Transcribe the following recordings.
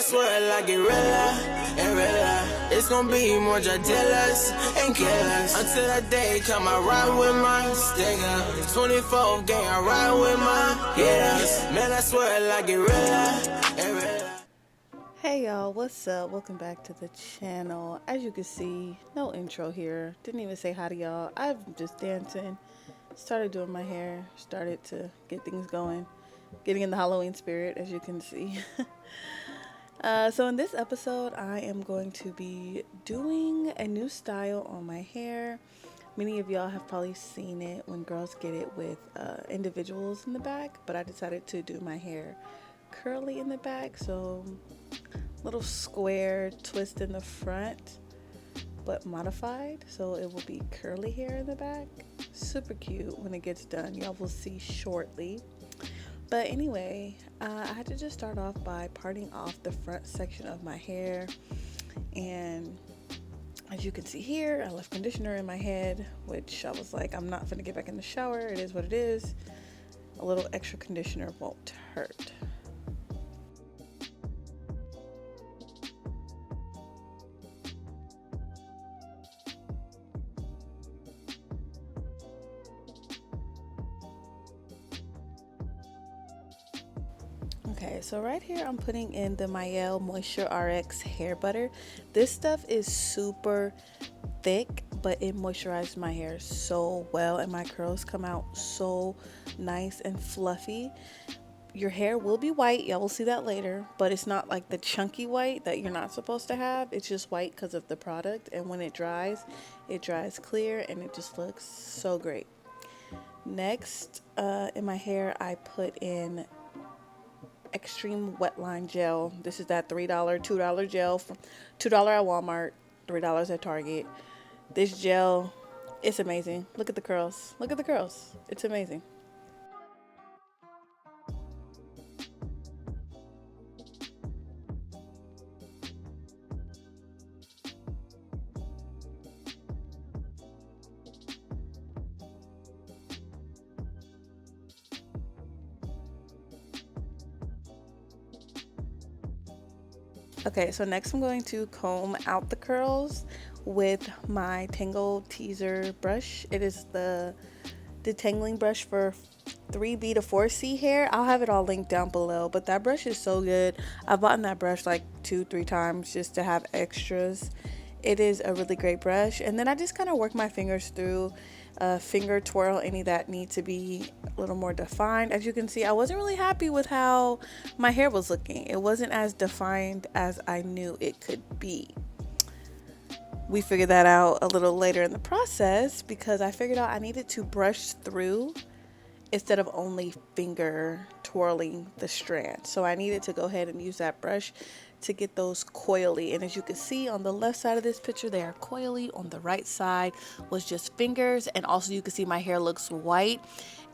I swear like it realer and realer. It's gonna be more drug dealers and killers. Until that day come, I ride with my stinger. 24 gang, I ride with my hitters. Man, I swear like it realer and realer. Hey y'all, what's up? Welcome back to the channel. As you can see, no intro here. Didn't even say hi to y'all. I'm just dancing. Started doing my hair. Started to get things going. Getting in the Halloween spirit, as you can see. So in this episode, I am going to be doing a new style on my hair. Many of y'all have probably seen it when girls get it with individuals in the back, but I decided to do my hair curly in the back, so little square twist in the front, but modified, so it will be curly hair in the back. Super cute when it gets done. Y'all will see shortly. But anyway, I had to just start off by parting off the front section of my hair, and as you can see here, I left conditioner in my head, which I was like, I'm not gonna get back in the shower. It is what it is. A little extra conditioner won't hurt. Okay, so right here I'm putting in the Mishele Moisture RX hair butter. This stuff is super thick, but it moisturized my hair so well, and my curls come out so nice and fluffy. Your hair will be white, y'all will see that later, but it's not like the chunky white that you're not supposed to have. It's just white because of the product, and when it dries clear, and it just looks so great. Next, in my hair, I put in Extreme Wetline Gel. This is that $3, $2 gel from $2 at Walmart, $3 at Target. This gel, it's amazing. Look at the curls. Look at the curls. It's amazing. Okay, so next I'm going to comb out the curls with my Tangle Teaser brush. It is the detangling brush for 3B to 4C hair. I'll have it all linked down below, but that brush is so good. I've bought that brush like 2-3 times just to have extras. It is a really great brush, and then I just kind of work my fingers through, finger twirl any that need to be a little more defined. As you can see, I wasn't really happy with how my hair was looking. It wasn't as defined as I knew it could be. We figured that out a little later in the process because I figured out I needed to brush through instead of only finger twirling the strand. So I needed to go ahead and use that brush to get those coily. And as you can see on the left side of this picture, they are coily. On the right side was just fingers. And also you can see my hair looks white.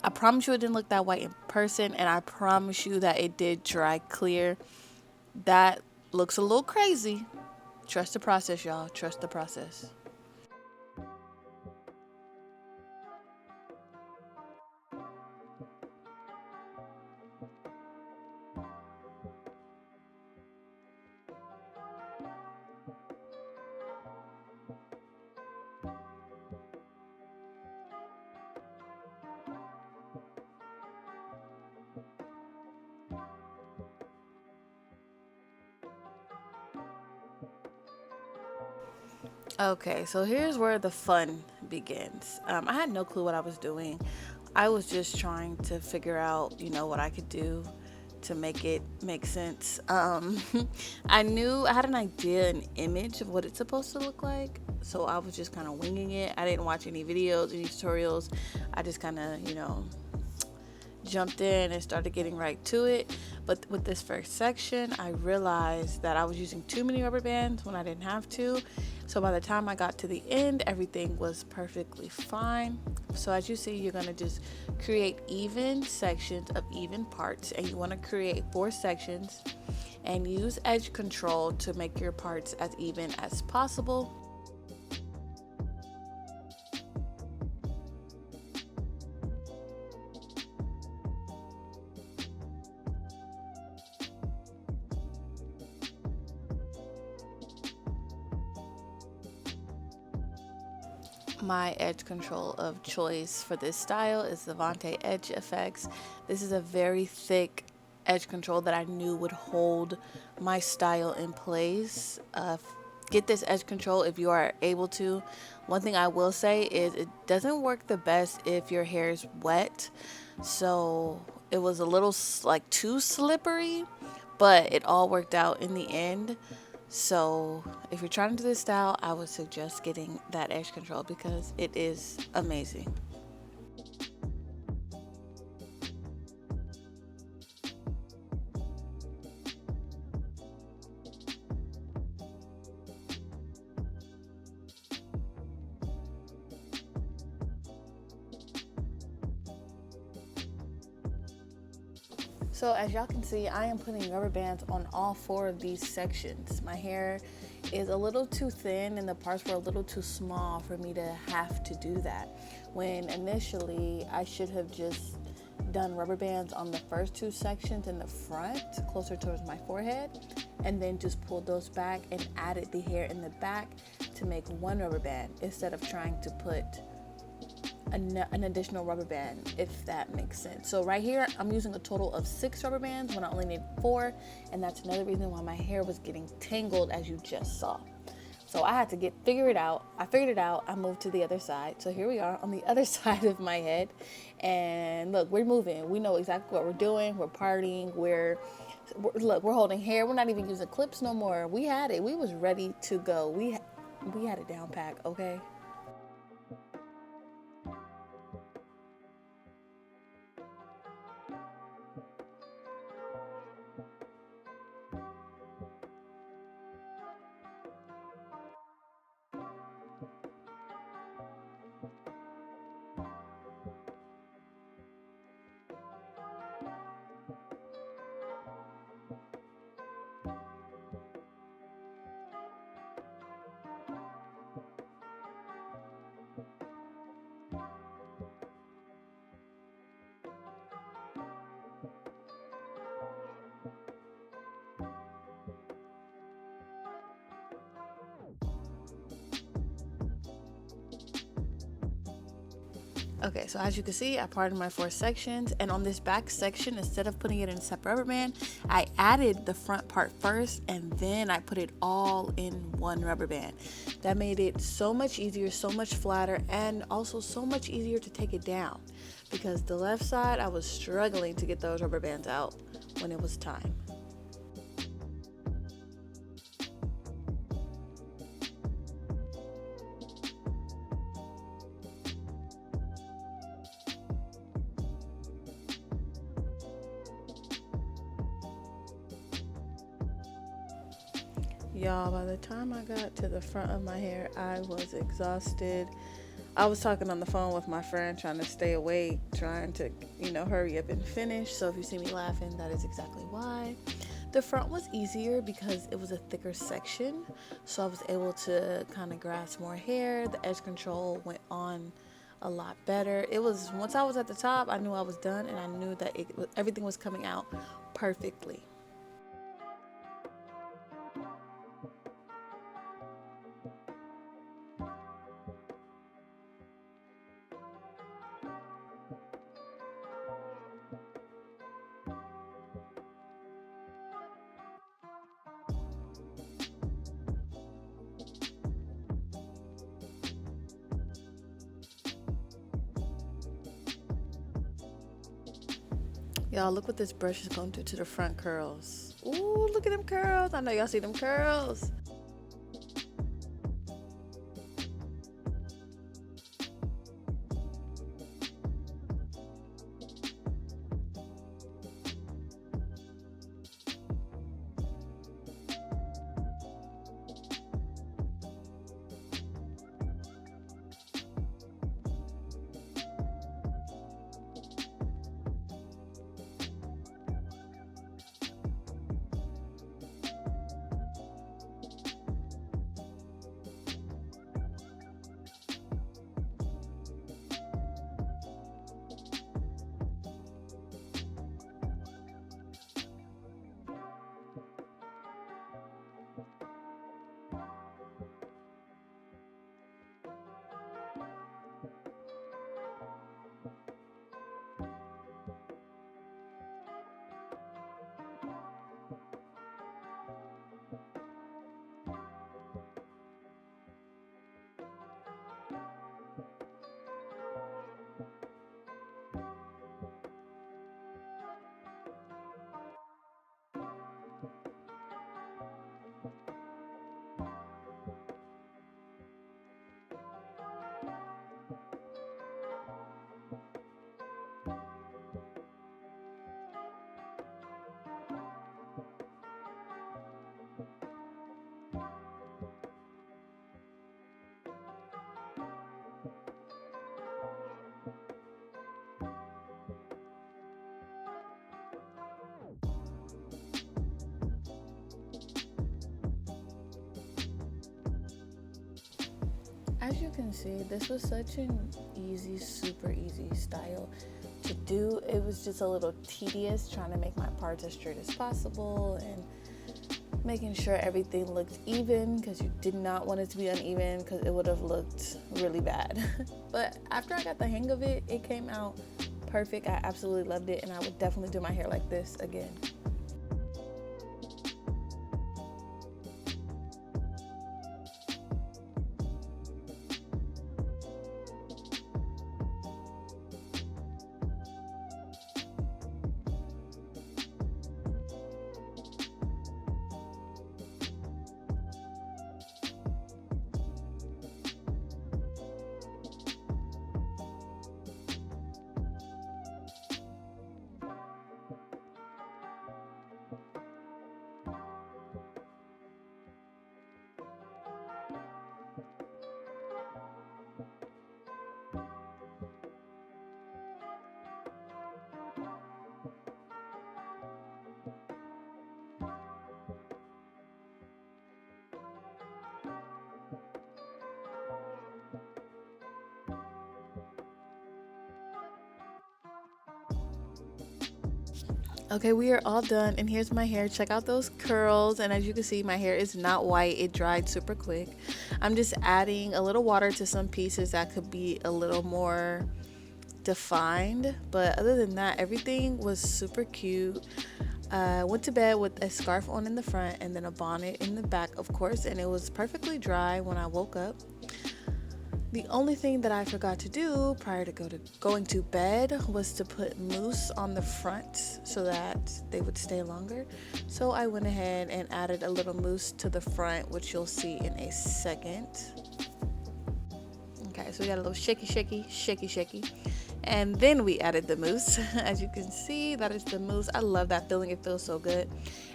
I promise you it didn't look that white in person, and I promise you that it did dry clear. That looks a little crazy. Trust the process, y'all. Trust the process. Okay, so here's where the fun begins. I had no clue what I was doing. I was just trying to figure out, what I could do to make it make sense. I knew I had an idea, an image of what it's supposed to look like. So I was just kind of winging it. I didn't watch any videos, any tutorials. I just kind of, jumped in and started getting right to it. But with this first section, I realized that I was using too many rubber bands when I didn't have to. So by the time I got to the end, everything was perfectly fine. So as you see, you're going to just create even sections of even parts, and you want to create 4 sections and use edge control to make your parts as even as possible. My edge control of choice for this style is the Vante Edge FX. This is a very thick edge control that I knew would hold my style in place. Get this edge control if you are able to. One thing I will say is it doesn't work the best if your hair is wet. So it was a little like too slippery, but it all worked out in the end. So if you're trying to do this style, I would suggest getting that edge control because it is amazing. So as y'all can see, I am putting rubber bands on all 4 of these sections. My hair is a little too thin and the parts were a little too small for me to have to do that. When initially I should have just done rubber bands on the first 2 sections in the front, closer towards my forehead, and then just pulled those back and added the hair in the back to make 1 rubber band instead of trying to put an additional rubber band, if that makes sense. So right here I'm using a total of 6 rubber bands when I only need 4, and that's another reason why my hair was getting tangled, as you just saw. So I had to figure it out. I figured it out. I moved to the other side. So here we are on the other side of my head, and look, we're moving. We know exactly what we're doing. We're partying. Look, we're holding hair. We're not even using clips no more. We had it. We was ready to go. We had it down pack, okay? Okay, so as you can see, I parted my 4 sections, and on this back section, instead of putting it in a separate rubber band, I added the front part first, and then I put it all in 1 rubber band. That made it so much easier, so much flatter, and also so much easier to take it down, because the left side, I was struggling to get those rubber bands out when it was time. Y'all, by the time I got to the front of my hair, I was exhausted. I was talking on the phone with my friend, trying to stay awake, trying to, hurry up and finish. So if you see me laughing, that is exactly why. The front was easier because it was a thicker section, so I was able to kind of grasp more hair. The edge control went on a lot better. Once I was at the top, I knew I was done, and I knew that everything was coming out perfectly. Y'all, look what this brush is going to do to the front curls. Ooh, look at them curls. I know y'all see them curls. as you can see, this was such an easy, super easy style to do. It was just a little tedious trying to make my parts as straight as possible and making sure everything looked even, because you did not want it to be uneven because it would have looked really bad. But after I got the hang of it, it came out perfect. I absolutely loved it, and I would definitely do my hair like this again. Okay, we are all done, and here's my hair. Check out those curls, and as you can see, my hair is not white. It dried super quick. I'm just adding a little water to some pieces that could be a little more defined, but other than that, everything was super cute. Went to bed with a scarf on in the front and then a bonnet in the back, of course, and it was perfectly dry when I woke up. The only thing that I forgot to do prior to going to bed was to put mousse on the front so that they would stay longer. So I went ahead and added a little mousse to the front, which you'll see in a second. Okay, so we got a little shaky. And then we added the mousse. As you can see, that is the mousse. I love that feeling. It feels so good.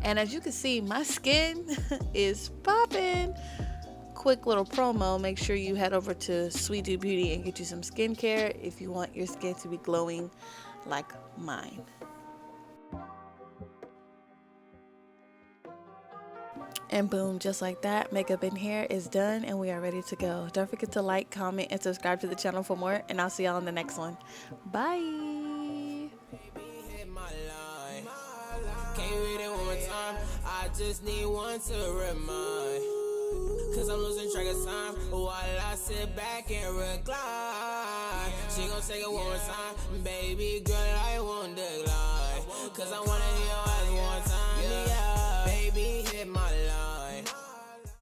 And as you can see, my skin is popping. Quick little promo, make sure you head over to Sweet Do Beauty and get you some skincare if you want your skin to be glowing like mine. And boom, just like that, makeup and hair is done and we are ready to go. Don't forget to like, comment, and subscribe to the channel for more, and I'll see y'all in the next one. Bye. Can't read it one more time. I just need one to remind. Cause I'm losing track of time while I sit back and recline. She gon' take it one more time. Baby girl, I won't decline. Cause I wanna hear